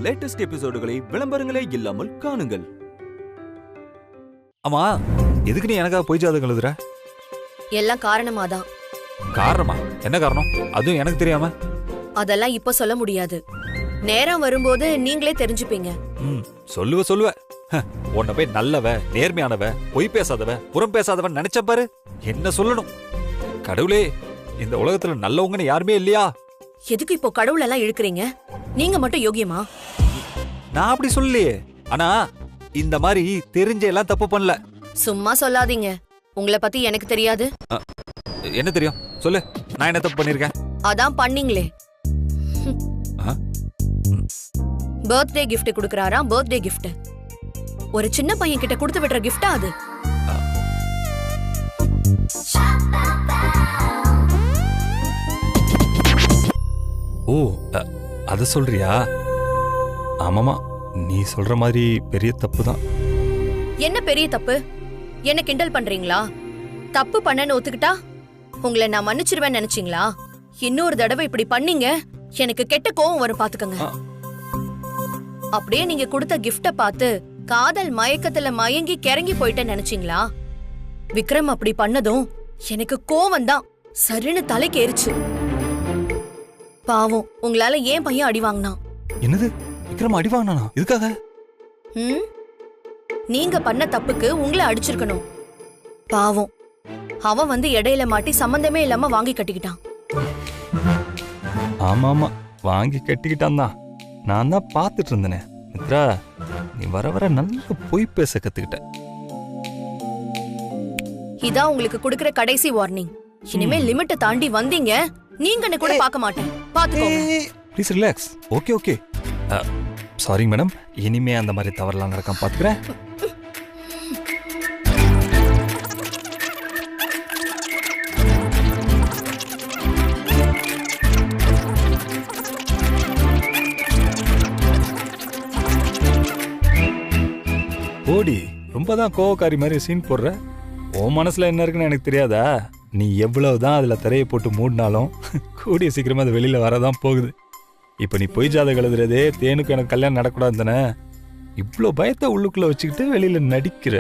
Latest எபிசோடுகளை விளம்பரங்களே இல்லாமல் காணுங்கள். ஆமா, எதுக்கு நீ எனக்காக பொய் ஜாதகம் எழுதுற? எல்லாம் காரணமாதான். காரணமா? என்ன காரணம்? அதுவும் எனக்கு தெரியாம? அதெல்லாம் இப்ப சொல்ல முடியாது. நேரம் வரும்போது நீங்களே தெரிஞ்சுப்பீங்க. சொல்லுவ. உன்னை போய் நல்லவ, நேர்மையானவ, பொய் பேசாதவ, புறம் பேசாதவன் நினைச்ச பாரு. என்ன சொல்லணும்? கடவுளே, இந்த உலகத்துல நல்லவங்கன்னு யாருமே இல்லையா? எதுக்கு இப்போ கடவுள் எல்லாம் இழுக்கிறீங்க? நீங்க மட்டும் யோகியமா? நான் அப்படி சொல்லலையே. ஆனா இந்த மாதிரி தெரிஞ்ச எல்லாம் தப்பு பண்ணல. சும்மா சொல்லாதீங்க. உங்களை பத்தி எனக்கு தெரியாது. என்ன தெரியும்? சொல்லு. நான் என்ன தப்பு பண்ணிருக்கேன்? அதான் பண்ணீங்களே. பர்த்டே கிஃப்ட் குடுக்கறாராம். பர்த்டே கிஃப்ட் ஒரு சின்ன பையன் கிட்ட கொடுத்து விடுற கிஃப்டா அது? ஓ, அத சொல்றியா? ஆமாமா, நீ சொல்ற மாதிரி பெரிய தப்பு தான். என்ன பெரிய தப்பு? என்ன கிண்டல் பண்றீங்களா? தப்பு பண்ணன்னு ஒத்துக்கிட்டா உங்களை நான் மன்னிச்சிருவேன்னு நினைச்சீங்களா? இன்னொரு தடவை இப்படி பண்ணீங்க, எனக்கு கெட்ட கோவம் வரும் பாத்துக்கங்க. அப்படியே நீங்க கொடுத்த கிஃப்ட பார்த்து காதல் மயக்கத்துல மயங்கி கிறங்கி போயிட்டேன்னு நினைச்சீங்களா? விக்ரம் அப்படி பண்ணதும் எனக்கு கோவம் தான் சரின்னு தலைக்கு ஏறிச்சு. பாவம், உங்களால ஏன் பையன் அடி வாங்கினான். என்னது? விக்ரம் அடி வாங்கினானா? இதுக்காக? நீங்க பண்ண தப்புக்கு உங்களை அடிச்சிருக்கணும். பாவம், அவன் வந்து இடையில மாட்டி சம்பந்தமே இல்லாம வாங்கி கட்டிக்கிட்டான். ஆமா, வாங்கி கட்டிக்கிட்டான் தான். நான் தான் பாத்துட்டு இருந்தேனே. மித்ரா, நீ வர வர நல்ல பொய் பேச கத்துக்கிட்ட. இதான் உங்களுக்கு கொடுக்கிற கடைசி வார்னிங். இனிமே லிமிட்டை தாண்டி வந்தீங்க, நீங்க கூட பார்க்க மாட்டேன். பாத்துக்கோங்க. Please relax. Okay. Sorry madam, இனிமே அந்த மாதிரி தவறலாம் நடக்காம பாத்துக்கிறேன். ஓடி ரொம்பதான் கோவக்காரி மாதிரி சீன் போடுற. உன் மனசுல என்ன இருக்குன்னு எனக்கு தெரியாதா? நீ எவ்வளவுதான் அதுல திரையை போட்டு மூடினாலும் கூடிய சீக்கிரமா அது வெளியில வரதான் போகுது. இப்ப நீ பொய் ஜாதகம் எழுதுறதே தேனுக்கு எனக்கு கல்யாணம் நடக்கூடாது தானே? இவ்வளோ பயத்தை உள்ளுக்குள்ள வச்சுக்கிட்டு வெளியில நடிக்கிற.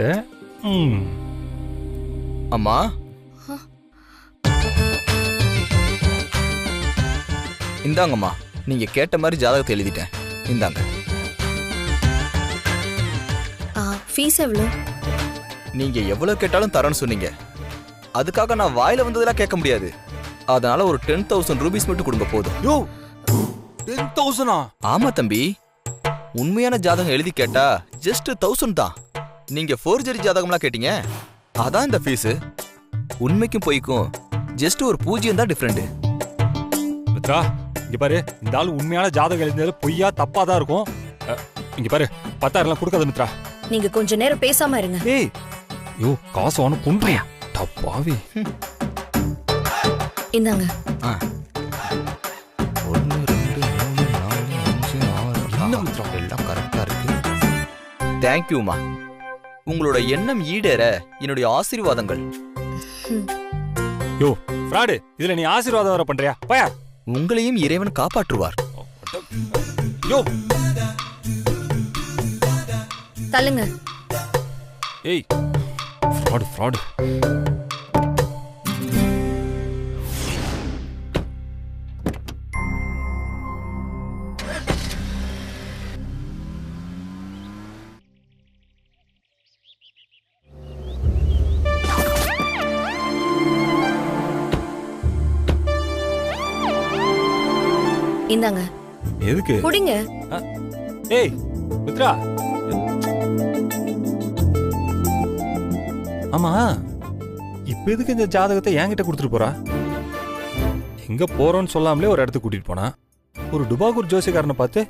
அம்மா, இந்தாங்கம்மா, நீங்க கேட்ட மாதிரி ஜாதகத்தை எழுதிட்டேன். இந்தாங்க. ஃபீஸ் எவ்வளவு? நீங்க எவ்வளவு கேட்டாலும் தரேன்னு சொன்னீங்க. அதுக்காக நான் வாயில வந்ததெல்லாம் கேட்க முடியாது. அதனால ஒரு 10,000 ரூபீஸ் மட்டும் கொடுங்க போதும். யோ, 10,000? ஆமா தம்பி, உண்மையான ஜாதகம் எழுதி கேட்டா ஜஸ்ட் 1000 தான். நீங்க ஃபோர்ஜரி ஜாதகம்லாம் கேட்டீங்க, அதான் இந்த ஃபீஸ். உண்மைக்கும் பொய்க்கும் ஜஸ்ட் ஒரு 0 தான் டிஃபரெண்ட். மித்ரா, இங்க பாரு, இந்த ஆளு உண்மையான ஜாதகம் எழுதினது பொய்யா தப்பா தான் இருக்கும். இங்க பாரு, 10,000 கொடுக்காத மித்ரா. நீங்க கொஞ்ச நேரம் பேசாம இருங்க. ஏய், யோ, காசு ஒண்ணு கொன்றியா? டப்பாவி. இந்தாங்க. 1 2 3 4 5 6 எல்லாம் கரெக்டா இருக்கு. தேங்க்யூமா. உங்களோட எண்ணம் ஈடேற என்னுடைய ஆசீர்வாதங்கள். யோ ஃப்ராடு, இதுல நீ ஆசீர்வாதம் வர பண்றியா? பயா, உங்களையும் இறைவன் காப்பாற்றுவார். யோ, தள்ளுங்க. ஏய், ஃப்ராடு. இந்தாங்க. எதுக்கு? குடிங்க. ஏய் மித்ரா, ஆமா, இப்ப எதுக்கு இந்த ஜாதகத்தை என்கிட்ட கொடுத்துட்டு போறா? எங்க போறோன்னு சொல்லாமலே ஒரு இடத்துக்கு கூட்டிட்டு போனா. ஒரு டுபாகூர் ஜோசியக்காரனை பார்த்து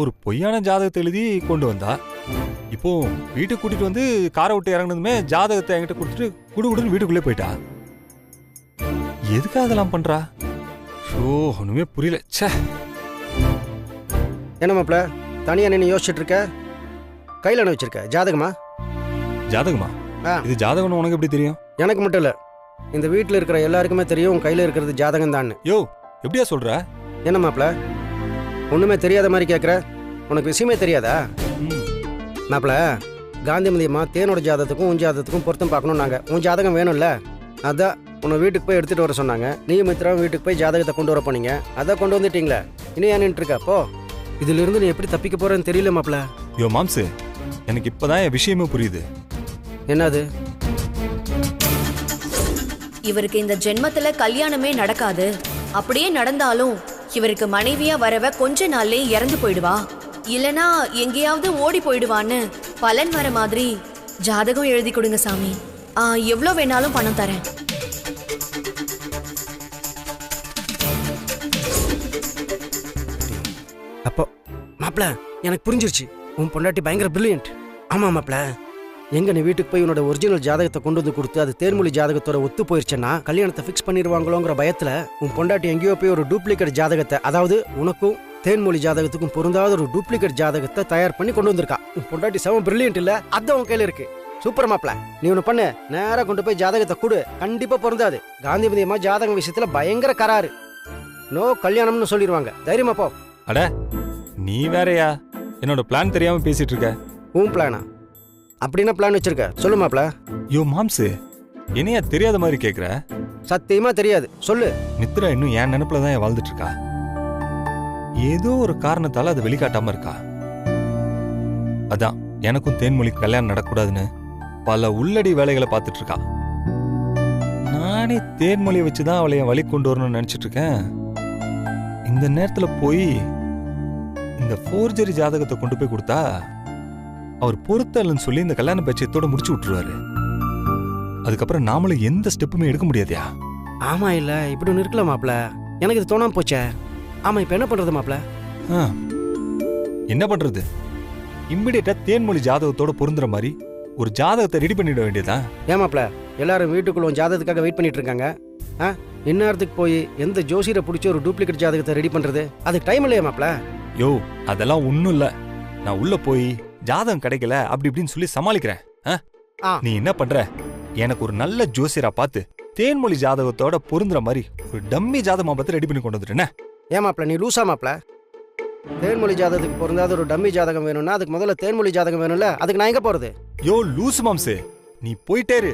ஒரு பொய்யான ஜாதகத்தை எழுதி கொண்டு வந்தா. இப்போ வீட்டுக்கு கூட்டிட்டு வந்து காரை விட்டு இறங்கினதுமே ஜாதகத்தை என்கிட்ட கொடுத்துட்டு குடுகுடுன்னு வீட்டுக்குள்ளே போயிட்டா. எதுக்காக அதெல்லாம் பண்றா? ஷோ, ஒண்ணுமே புரியல. ச்சே. என்ன மாப்ள, தனியா நின்று யோசிச்சுட்டு இருக்க? கையில் என்ன வச்சிருக்க? ஜாதகமா? ஜாதகமா? இது ஜாதகம்னு உனக்கு எப்படி தெரியும்? எனக்கு மட்டும் இல்ல, இந்த வீட்டில் இருக்கிற எல்லாருக்குமே தெரியும் உன் கையில் இருக்கிறது ஜாதகம் தான். யோ, எப்படியா சொல்ற? என்ன மாப்ள, ஒண்ணுமே தெரியாத மாதிரி கேட்குற? உனக்கு விஷயமே தெரியாதா? ம். மாப்பிள, காந்திமதி அம்மா தேனோட ஜாதகத்துக்கும் உன் ஜாதகத்துக்கும் பொருத்தம் பார்க்கணும். நாங்கள் உன் ஜாதகம் வேணும்ல, அதான் உன்னை வீட்டுக்கு போய் எடுத்துகிட்டு வர சொன்னாங்க. நீ மித்திரம் வீட்டுக்கு போய் ஜாதகத்தை கொண்டு வர போனீங்க. அதான் கொண்டு வந்துட்டீங்களே, இன்னும் ஏன் நின்றுருக்க? அப்போ இதிலிருந்து நீ எப்படி தப்பிக்க போறேன்னு தெரியல மாப்பிள. யோ மாம்சு, எனக்கு இப்பதான் என் விஷயமே புரியுது. என்னது? இவருக்கு இந்த ஜென்மத்துல கல்யாணமே நடக்காது. அப்படியே நடந்தாலும் இவருக்கு மனைவியா வரவ கொஞ்ச நாள்லயே இறந்து போயிடுவா, இல்லனா எங்கேயாவது ஓடி போயிடுவான்னு பலன் வர மாதிரி ஜாதகம் எழுதி கொடுங்க சாமி. எவ்வளோ வேணாலும் பணம் தரேன். அப்போ மாப்பிள, எனக்கு புரிஞ்சிருச்சு. உன் பொண்டாட்டி பயங்கர பிரில்லியன்ட். ஆமா மாப்பிள, எங்க நீ வீட்டுக்கு போய் உன்னோட ஒரிஜினல் ஜாதகத்தை கொண்டு வந்து கொடுத்து அது தேன்மொழி ஜாதகத்தோட ஒத்து போயிருச்சுன்னா கல்யாணத்தை ஃபிக்ஸ் பண்ணிடுவாங்களோங்கிற பயத்துல உன் பொண்டாட்டி எங்கேயோ போய் ஒரு டூப்ளிகேட் ஜாதகத்தை, அதாவது உனக்கும் தேன்மொழி ஜாதகத்துக்கும் பொருந்தாத ஒரு டூப்ளிகேட் ஜாதகத்தை தயார் பண்ணி கொண்டு வந்திருக்கா. உன் பொண்டாட்டி செவன் பிரில்லியன்ட் இல்ல? அதான் உன் கையில இருக்கு. சூப்பர் மாப்பிள, நீ ஒன்று பண்ணு, நேராக கொண்டு போய் ஜாதகத்தை கொடு. கண்டிப்பா பொருந்தாது. காந்திமதி அம்மா ஜாதகம் விஷயத்துல பயங்கர கராரு. நோ கல்யாணம்னு சொல்லிடுவாங்க. தைரியமா போ. அட நீ வேறயா, என்னோட பிளான் தெரியாம பேசிட்டு இருக்க. உன் பிளானா? அப்படின்னா பிளான் வச்சிருக்க, சொல்லு மாப்பிள. யோ மாம்சு, என்னையா தெரியாத மாதிரி கேக்குற? சத்தியமா தெரியாது, சொல்லு. மித்ரா இன்னும் என் நினைப்புல தான் வாழ்ந்துட்டு இருக்கா. ஏதோ ஒரு காரணத்தால அதை வெளிக்காட்டாம இருக்கா. அதான் எனக்கும் தேன்மொழி கல்யாணம் நடக்கூடாதுன்னு பல உள்ளடி வேலைகளை பார்த்துட்டு இருக்கா. நானே தேன்மொழியை வச்சுதான் அவளை என் வழி கொண்டு வரணும்னு நினைச்சிட்டு இருக்கேன். இந்த நேரத்துல போய் இந்த ஃபோர்ஜரி ஜாதகத்தை கொண்டு போய் கொடுத்தா அவர் பொறுத்தலன்னு சொல்லி இந்த கல்யாண பட்சத்தோட முடிச்சு விட்டுருவாரு. அதுக்கப்புறம் நாமளும் எந்த ஸ்டெப்புமே எடுக்க முடியாதியா? ஆமா, இல்ல இப்படி ஒன்று இருக்கல மாப்பிள. எனக்கு இது தோணாம போச்சே. ஆமா, இப்ப என்ன பண்றது மாப்பிள? என்ன பண்றது? இம்மிடியேட்டா தேன்மொழி ஜாதகத்தோட பொருந்துற மாதிரி ஒரு ஜாதகத்தை ரெடி பண்ணிட வேண்டியதான். ஏன் மாப்பிள, எல்லாரும் வீட்டுக்குள்ள ஜாதகத்துக்காக வெயிட் பண்ணிட்டு இருக்காங்க. இந்நேரத்துக்கு போய் எந்த ஜோசியரை பிடிச்சி ஒரு டூப்ளிகேட் ஜாதகத்தை ரெடி பண்றது? அதுக்கு டைம் இல்லையா மாப்பிள? யோ அதெல்லாம் ஒன்றும் இல்லை. நான் உள்ள போய் ஜாதகம் கிடைக்கல அப்படி இப்படின்னு சொல்லி சமாளிக்கிறேன். நீ என்ன பண்ற, எனக்கு ஒரு நல்ல ஜோசியரா பார்த்து தேன்மொழி ஜாதகத்தோட பொருந்துற மாதிரி ஒரு டம்மி ஜாதகமா பார்த்து ரெடி பண்ணி கொண்டு வந்துட்டேன். ஏன் மாப்பிள, நீ லூசா மாப்பிள? தேன்மொழி ஜாதகத்துக்கு பொருந்தாத ஒரு டம்மி ஜாதகம் வேணும்னா அதுக்கு முதல்ல தேன்மொழி ஜாதகம் வேணும்ல. அதுக்கு நான் எங்க போறது? யோ லூசு மாம்சு, நீ போயிட்டேரு.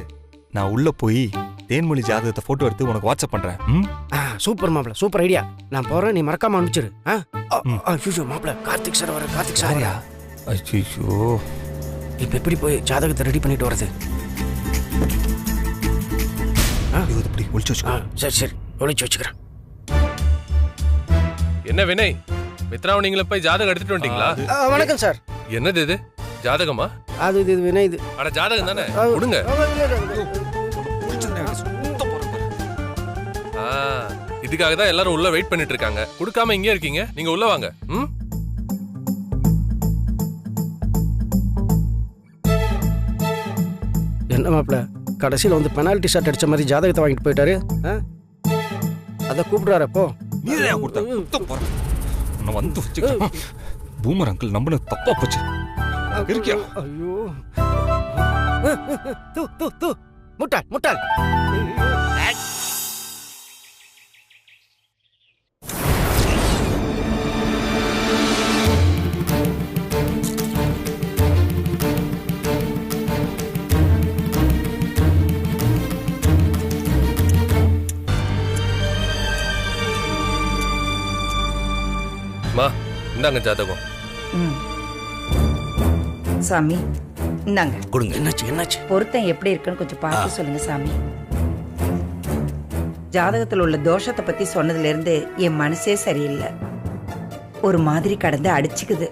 நான் உள்ள போய் தேன்மொழி ஜாதகத்தை போட்டோ எடுத்து உனக்கு வாட்ஸ்அப் பண்றேன். சூப்பர் மாப்பிள, சூப்பர் ஐடியா. நான் போறேன், நீ மறக்காம அனுப்பிச்சிரு. மாப்பிள, கார்த்திக் சார் வர. கார்த்திக் சார் வர. ஐயோ, இப்ப எப்படி போய் ஜாதகத்தை ரெடி பண்ணிட்டு வரது? இப்படி ஒளிச்சு வச்சுக்கோ. சரி சரி, ஒளிச்சு வச்சுக்கிறேன். என்ன வினய், மித்ராவை நீங்களே போய் ஜாதகம் எடுத்துட்டு வந்துட்டீங்களா? வணக்கம் சார். என்னது இது, ஜாதகமா? அது இது வினய், இது அட ஜாதகம் தானே, கொடுங்க. இதுக்காக தான் எல்லாரும் உள்ள வெயிட் பண்ணிட்டு இருக்காங்க. கொடுக்காம இங்கே இருக்கீங்க, நீங்க உள்ள வாங்க. என்ன மாப்பிள, கடைசியில் வந்து பெனால்டி ஷாட் அடிச்ச மாதிரி ஜாதகத்தை வாங்கிட்டு போயிட்டாரு. அதை கூப்பிடுறாரு. அப்போ நீதான் கொடுத்த வந்து பூமர் அங்கிள் நம்பின தப்பா போச்சு. இருக்கியா? ஐயோ, முட்டாள் முட்டாள். மா, இந்தாங்க ஜாதகம். சாமி இந்தாங்க கொடுங்க. என்னாச்சு என்னாச்சு? பொருத்தம் எப்படி இருக்குன்னு கொஞ்சம் பார்த்து சொல்லுங்க சாமி. ஜாதகத்தில் உள்ள தோஷத்தை பத்தி சொன்னதுல இருந்து என் மனசே சரியில்லை. ஒரு மாதிரி கடந்து அடிச்சுக்குது.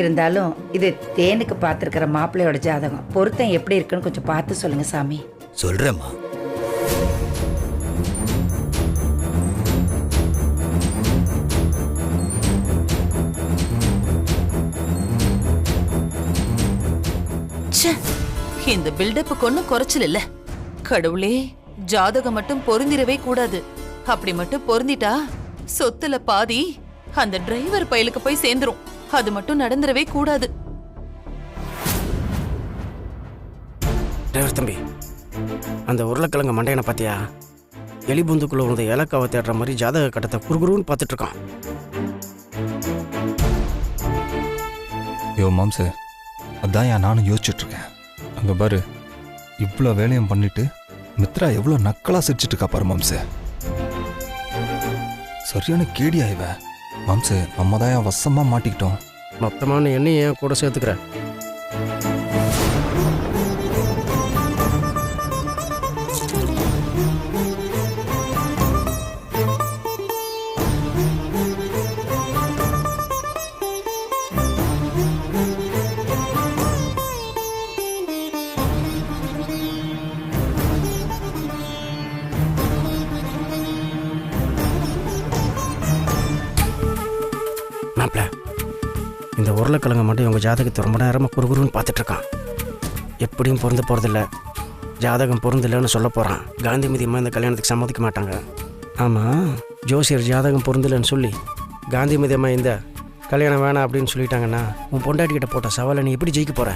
இருந்தாலும் இது தேனுக்கு பார்த்துருக்கிற மாப்பிள்ளையோட ஜாதகம். பொருத்தம் எப்படி இருக்குன்னு கொஞ்சம் பார்த்து சொல்லுங்க சாமி. சொல்றேம்மா. இந்த பில்டப்புக்கு ஒன்னும் குறைச்சல் இல்ல. கடவுளே, ஜாதகம் மட்டும் பொருந்திரவே கூடாது. அப்படி மட்டும் பொருந்திட்டா சொத்துல பாதி அந்த டிரைவர் பயலுக்கு போய் சேர்ந்துரும். அது மட்டும் நடந்துடவே கூடாது. டிரைவர் தம்பி, அந்த உருளைக்கிழங்கு மண்டையனை பாத்தியா? எலிபுந்துக்குள்ள வந்து ஏலக்காவை தேடுற மாதிரி ஜாதக கட்டத்தை குறுகுறுன்னு பார்த்துட்டு இருக்கான். யோ மாம்சு, அதான் ஏன் நானும் யோசிச்சுட்டு இருக்கேன். அங்கே பாரு, இவ்வளோ வேலையும் பண்ணிட்டு மித்ரா எவ்வளோ நக்கலா சிரிச்சிட்டு இருக்கா பாரு மாம்சு. சரியான கேடியா இவ. மாம்சு, நம்ம தான் என் வசமாக மாட்டிக்கிட்டோம். மொத்தமான எண்ணெய் ஏன் கூட சேர்த்துக்கிறேன். மாப்பிள்ள, இந்த உருளைக்கிழங்கு மட்டும் இவங்க ஜாதகத்தை ரொம்ப நேரமாக குறுகுறுன்னு பார்த்துட்டு இருக்கான். எப்படியும் பொருந்த போகிறதில்ல. ஜாதகம் பொருந்தில்லைன்னு சொல்ல போகிறான். காந்திமதியம்மா இந்த கல்யாணத்துக்கு சம்மதிக்க மாட்டாங்க. ஆமாம், ஜோசியர் ஜாதகம் பொருந்தில்லைன்னு சொல்லி காந்திமதியம்மா இந்த கல்யாணம் வேணாம் அப்படின்னு சொல்லிட்டாங்கன்னா உன் பொண்டாட்டிக்கிட்ட போட்ட சவாலை நீ எப்படி ஜெயிக்க போகிற?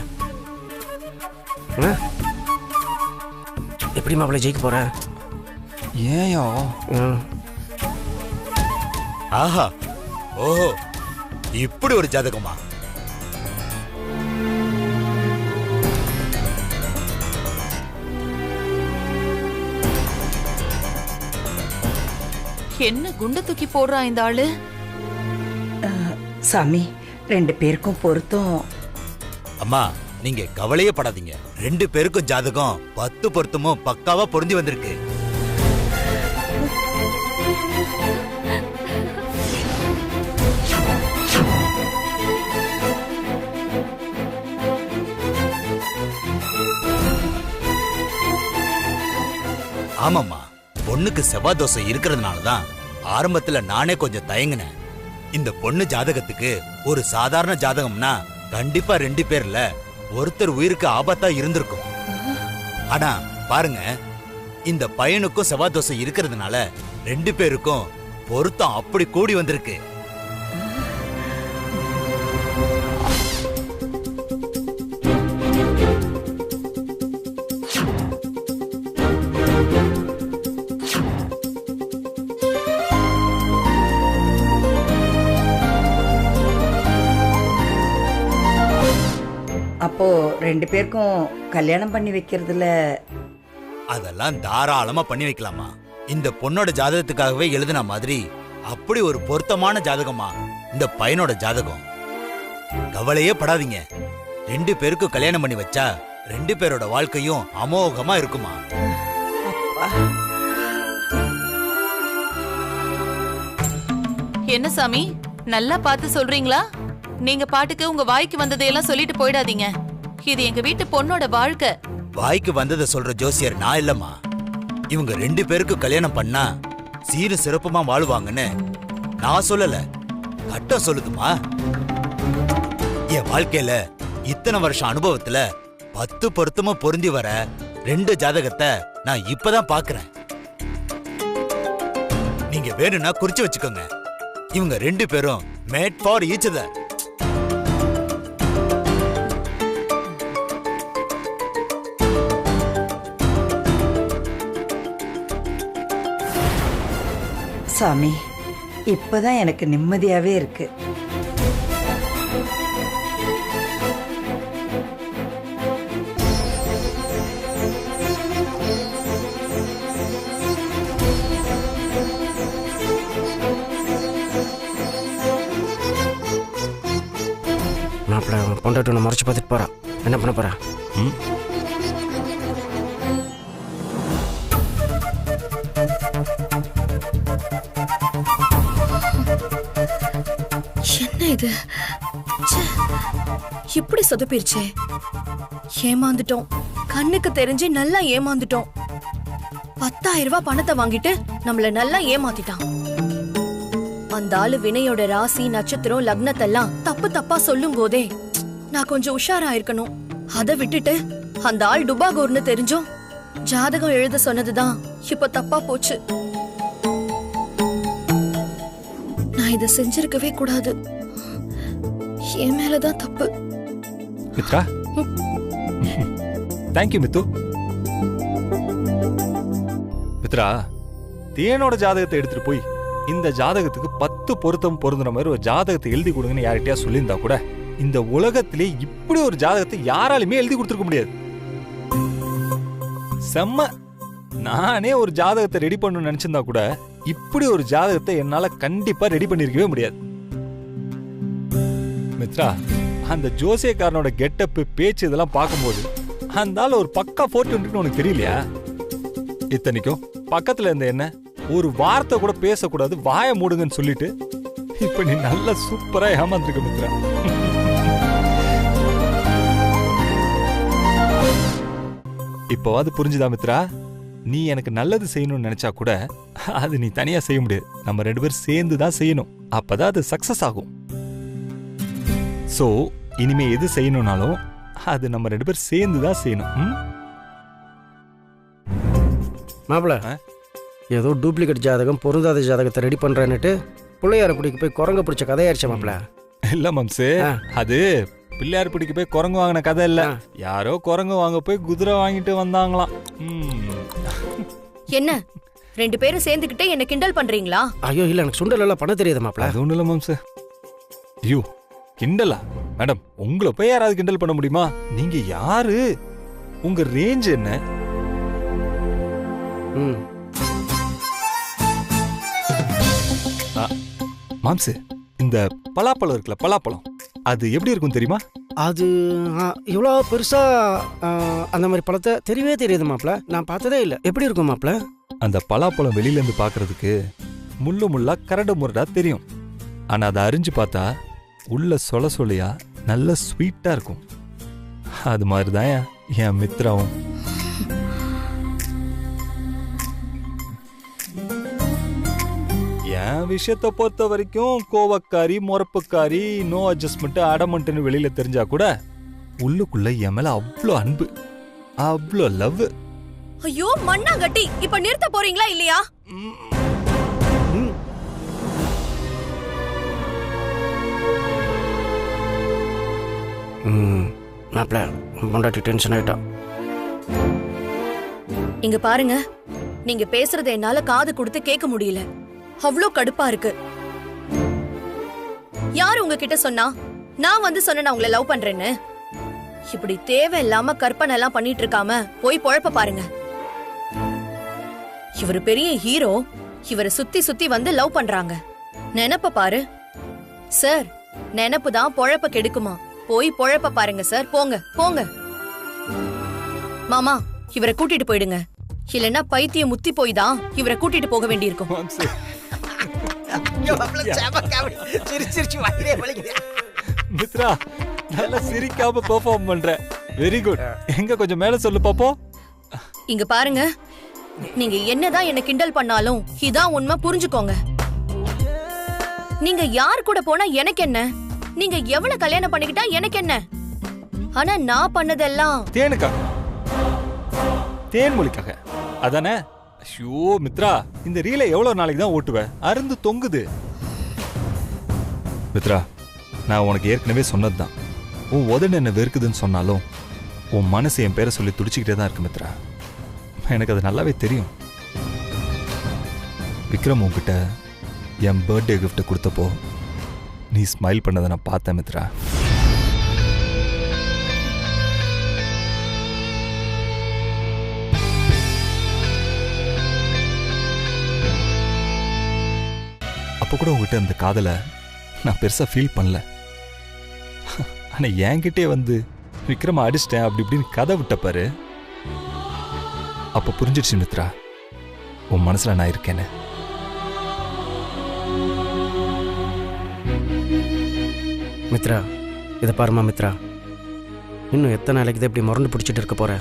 எப்படி மாப்பிள்ள ஜெயிக்க போகிற? ஏயா? ஆஹா, ஓஹோ, இப்படி ஒரு ஜாதகமா? என்ன குண்டை தூக்கி போடுறான் இந்த ஆளு? சாமி, 2 பேருக்கும் பொருத்தம். அம்மா, நீங்க கவலையே படாதீங்க. 2 பேருக்கும் ஜாதகம் 10 பொருத்தமும் பக்காவா பொருந்தி வந்திருக்கு. ஆமாம்மா, பொண்ணுக்கு செவ்வாய் தோசை இருக்கிறதுனாலதான் ஆரம்பத்துல நானே கொஞ்சம் தயங்கினேன். இந்த பொண்ணு ஜாதகத்துக்கு ஒரு சாதாரண ஜாதகம்னா கண்டிப்பா 2 பேர்ல ஒருத்தர் உயிருக்கு ஆபத்தா இருந்திருக்கும். ஆனா பாருங்க, இந்த பையனுக்கும் செவ்வாய் தோசை இருக்கிறதுனால 2 பேருக்கும் பொருத்தம் அப்படி கூடி வந்திருக்கு. அப்போ 2 பேருக்கும் கல்யாணம் பண்ணி வைக்கிறதுல அதெல்லாம் தாராளமா பண்ணி வைக்கலாமா? இந்த பொண்ணோட ஜாதகத்துக்காகவே எழுதின மாதிரி அப்படி ஒரு பொருத்தமான ஜாதகமா இந்த பையனோட ஜாதகம். கவலையே படாதீங்க. 2 பேருக்கும் கல்யாணம் பண்ணி வச்சா 2 பேரோட வாழ்க்கையும் அமோகமா இருக்குமா. என்ன சாமி, நல்லா பார்த்து சொல்றீங்களா? நீங்க பாட்டுக்கு உங்க வாய்க்கு வந்ததையெல்லாம் சொல்லிட்டு போயிடாதீங்க. இது எங்க வீட்டு பொண்ணோட வாழ்க்கை. வாய்க்கு வந்ததை சொல்ற ஜோசியர் நான் இல்லம்மா. இவங்க 2 பேருக்கும் கல்யாணம் பண்ணா சீரும் சிறப்புமா வாழுவாங்கன்னு நான் சொல்லல, கட்டம் சொல்லுதுமா. என் வாழ்க்கையில இத்தனை வருஷம் அனுபவத்துல 10 பொருத்தமும் பொருந்தி வர 2 ஜாதகத்தை நான் இப்பதான் பாக்குறேன். நீங்க வேணும்னா குறிச்சு வச்சுக்கோங்க. இவங்க 2 பேரும் மேட் ஃபார் ஈச் அதர். சாமி, இப்பதான் எனக்கு நிம்மதியாவே இருக்கு. மாப்பிள்ள, பொண்டாட்டி ஒன்று மறைச்சு பார்த்துட்டு போறா. என்ன பண்ண போறா? என்ன இது? ச்சே, இப்படி சொதப்பிருச்சே. ஏமாந்துட்டோம். கண்ணுக்கு தெரிஞ்சு நல்லா ஏமாந்துட்டோம். 10,000 ரூபாய் பணத்தை வாங்கிட்டு நம்மள நல்லா ஏமாத்திட்டான். அந்த ஆளு வினையோட ராசி, நட்சத்திரம், லக்னத்தெல்லாம் தப்பு தப்பா சொல்லும் போதே நான் கொஞ்சம் உஷாரா இருக்கணும். அதை விட்டுட்டு அந்த ஆள் டுபாகூர்னு தெரிஞ்சும் ஜாதகம் எழுத சொன்னதுதான் இப்ப தப்பா போச்சு. நான் இதை செஞ்சிருக்கவே கூடாது. என் மேலதான் தப்பு. மித்ரா, தேங்க்யூ மித்து. மித்ரா, தேனோட ஜாதகத்தை எடுத்துட்டு போய் இந்த ஜாதகத்துக்கு 10 பொருத்தம் பொருந்துற மாதிரி ஒரு ஜாதகத்தை எழுதி கொடுங்கன்னு யார்கிட்டயா சொல்லியிருந்தா கூட இந்த உலகத்திலே இப்படி ஒரு ஜாதகத்தை யாராலுமே எழுதி கொடுத்துருக்க முடியாது. செம்ம. நானே ஒரு ஜாதகத்தை ரெடி பண்ணணும்னு நினைச்சிருந்தா கூட இப்படி ஒரு ஜாதகத்தை என்னால கண்டிப்பா ரெடி பண்ணிருக்கவே முடியாது. மித்ரா, அந்த ஜோசியக்காரனோட கெட்டப்பு, பேச்சு இதெல்லாம் பார்க்கும்போது அந்த ஆள் ஒரு பக்கா 420 உனக்கு தெரியலையா? இத்தனைக்கும் பக்கத்துல இருந்த என்ன ஒரு வார்த்தை கூட பேசக்கூடாது, வாய மூடுங்கன்னு சொல்லிட்டு இப்ப நீ நல்ல சூப்பரா ஏமாந்துருக்க மித்ரா. இப்போவாது புரிஞ்சுதா மித்ரா? நீ எனக்கு நல்லது செய்யணும்னு நினைச்சா கூட அது நீ தனியா செய்ய முடியாது. நம்ம 2 பேரும் சேர்ந்து தான் செய்யணும். அப்பதான் அது சக்சஸ் ஆகும். சோ இனிமே எது செய்யணும்னாலும் அது நம்ம 2 பேரும் சேர்ந்து தான் செய்யணும். மாப்பிள, ஏதோ டூப்ளிகேட் ஜாதகம், பொருந்தாத ஜாதகத்தை ரெடி பண்றேன்னுட்டு பிள்ளையார பிடிக்க போய் குரங்க பிடிச்ச கதையாயிருச்ச மாப்பிள. இல்ல மம்சு, அது பிள்ளையார் பிடிக்க போய் குரங்கு வாங்கின கதை இல்ல. யாரோ குரங்கு வாங்க போய் குதிரை வாங்கிட்டு வந்தாங்களாம். என்ன 2 பேரும் சேர்ந்துக்கிட்டே என்ன கிண்டல் பண்றீங்களா? ஐயோ இல்ல, எனக்கு சுண்டல் எல்லாம் பண்ண தெரியாது மாப்பிள. அது ஒண்ணு இல்ல மம்சு. ஐயோ கிண்டலா? மேடம், உங்களை போய் யாராவது கிண்டல் பண்ண முடியுமா? நீங்க யாரு? உங்க ரேஞ்ச் என்ன? மாம்சு, இந்த பலாப்பழம் இருக்குல்ல, பலாப்பழம், அது எப்படி இருக்கும் தெரியுமா? அது இவ்வளோ பெருசா அந்த மாதிரி பழத்தை தெரியவே தெரியாது மாப்பிள. நான் பார்த்ததே இல்லை. எப்படி இருக்கும் மாப்பிள? அந்த பலாப்பழம் வெளியில இருந்து பாக்குறதுக்கு முள்ளு முள்ளா கரடு முரடா தெரியும். ஆனா அதை அரிஞ்சு பார்த்தா உள்ள சொல சொலையா நல்ல ஸ்வீட்டா இருக்கும். அது மாதிரிதான் என் மித்ராவும். என் விஷயத்தை பொறுத்த வரைக்கும் கோவக்காரி, முறப்புக்காரி, நோ அட்ஜஸ்ட்மெண்ட், அடமண்ட்னு வெளியில தெரிஞ்சா கூட உள்ளுக்குள்ள என் மேல அவ்வளோ அன்பு, அவ்வளோ லவ். ஐயோ மண்ணா கட்டி, இப்ப நிறுத்த போறீங்களா இல்லையா? மாப்பிள, பொண்டாட்டி டென்ஷன் ஆயிட்டா. இங்க பாருங்க, நீங்க பேசுறத என்னால காது கொடுத்து கேட்க முடியல. அவ்ளோ கடுப்பா இருக்கு. யாரு உங்ககிட்ட சொன்னா? நான் வந்து சொன்ன உங்களை லவ் பண்றேன்னு. இப்படி தேவையில்லாம கற்பனை எல்லாம் பண்ணிட்டு இருக்காம போய் பொழப்ப பாருங்க. இவரு பெரிய ஹீரோ, இவரை சுத்தி சுத்தி வந்து லவ் பண்றாங்க. நினைப்ப பாரு சார். நினைப்பு தான் பொழப்ப கெடுக்குமா? போய் பொழப்ப பாருங்க சார். போங்க போங்க. மாமா, இவரை கூட்டிட்டு போயிடுங்க. இல்லன்னா பைத்தியம் முத்தி போய் தான் இவரை கூட்டிட்டு போக வேண்டியிருக்கும். மித்ரா, நல்லா சிரிக்காம பெர்ஃபார்ம் பண்ற. Very good. எங்க கொஞ்சம் மேல சொல்லு பாப்போம். இங்க பாருங்க, நீங்க என்னதான் என்ன கிண்டல் பண்ணாலும் இதான் உண்மை, புரிஞ்சுக்கோங்க. நீங்க யார் கூட போனா எனக்கு என்ன? நீங்க எவ்வளவு கல்யாணம் பண்ணிக்கிட்டா எனக்கு என்ன? ஆனா நான் பண்ணதெல்லாம் தேனுக்காக, தேன்மொழிக்காக அதானே? ஐயோ மித்ரா, இந்த ரீலை எவ்வளவு நாளைக்கு தான் ஓட்டுவ? அருந்து தொங்குது. மித்ரா, நான் உனக்கு ஏற்கனவே சொன்னதுதான். உன் உதடு என்ன வெறுக்குதுன்னு சொன்னாலும் உன் மனசு என் பேரை சொல்லி துடிச்சுக்கிட்டே தான் இருக்கு மித்ரா. எனக்கு அது நல்லாவே தெரியும். விக்ரம் உன்கிட்ட என் பர்த்டே கிஃப்ட் கொடுத்தப்போ நீ ஸ்மைல் பண்ணதை நான் பார்த்தேன் மித்ரா. அப்போ கூட உங்ககிட்ட அந்த காதலை நான் பெருசா ஃபீல் பண்ணல. ஆனா என்கிட்டே வந்து விக்ரம அடிச்சிட்டேன் அப்படி இப்படின்னு கதை விட்டப்பாரு. அப்ப புரிஞ்சிடுச்சு மித்ரா, உன் மனசுல நான் இருக்கேன்னு. மித்ரா, இதை பாருமா மித்ரா, இன்னும் எத்தனை நாளைக்கு இப்படி முரண்டு பிடிச்சிட்டு இருக்க போற?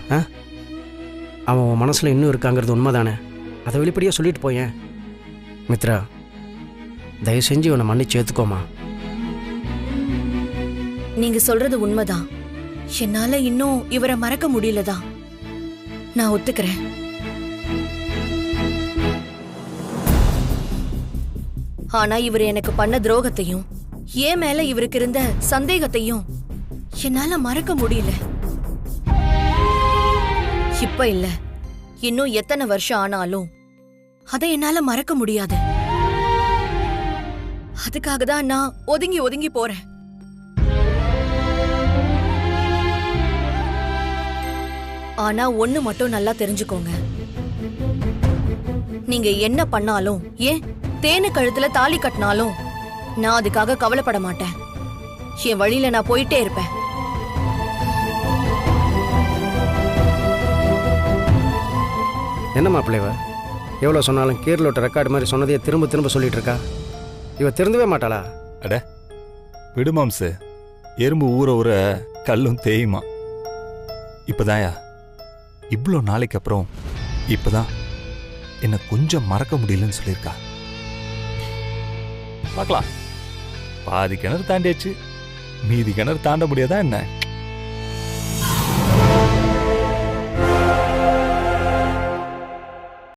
அவன் உன் மனசுல இன்னும் இருக்காங்கிறது உண்மைதானே? அதை வெளிப்படையா சொல்லிட்டு போயேன். மித்ரா, தயவு செஞ்சு இவனை மன்னிச்சு ஏத்துக்கோமா. நீங்க சொல்றது உண்மைதான். என்னால இன்னும் இவரை மறக்க முடியலதான். நான் ஒத்துக்கிறேன். ஆனா இவர் எனக்கு பண்ண துரோகத்தையும் ஏன் மேல இவருக்கு இருந்த சந்தேகத்தையும் என்னால மறக்க முடியல. இப்ப இல்ல, இன்னும் எத்தனை வருஷம் ஆனாலும் அதை என்னால மறக்க முடியாது. அதுக்காக தான் நான் ஒதுங்கி ஒதுங்கி போறேன். ஆனா ஒண்ணு மட்டும் நல்லா தெரிஞ்சுக்கோங்க. நீங்க என்ன பண்ணாலும், ஏன் தேனு கழுத்துல தாலி கட்டினாலும் நான் அதுக்காக கவலைப்பட மாட்டேன். என் வழியில நான் போயிட்டே இருப்பேன். என்ன மாப்பிள்ளை இவ எவ்வளோ சொன்னாலும் கேர்லோட்ட ரெக்கார்டு மாதிரி சொன்னதையே திரும்ப திரும்ப சொல்லிட்டு இருக்கா. இவ திருந்தவே மாட்டாளா? அட விடுமாம்சு, எறும்பு ஊற ஊற கல்லும் தேயுமா. இப்பதாயா இவ்வளோ நாளைக்கு அப்புறம் இப்பதான் என்ன கொஞ்சம் மறக்க முடியலன்னு சொல்லியிருக்கா. பார்க்கலாம், பாதி கிணறு தாண்டியாச்சு, மீதி கிணறு தாண்ட முடியாதா என்ன?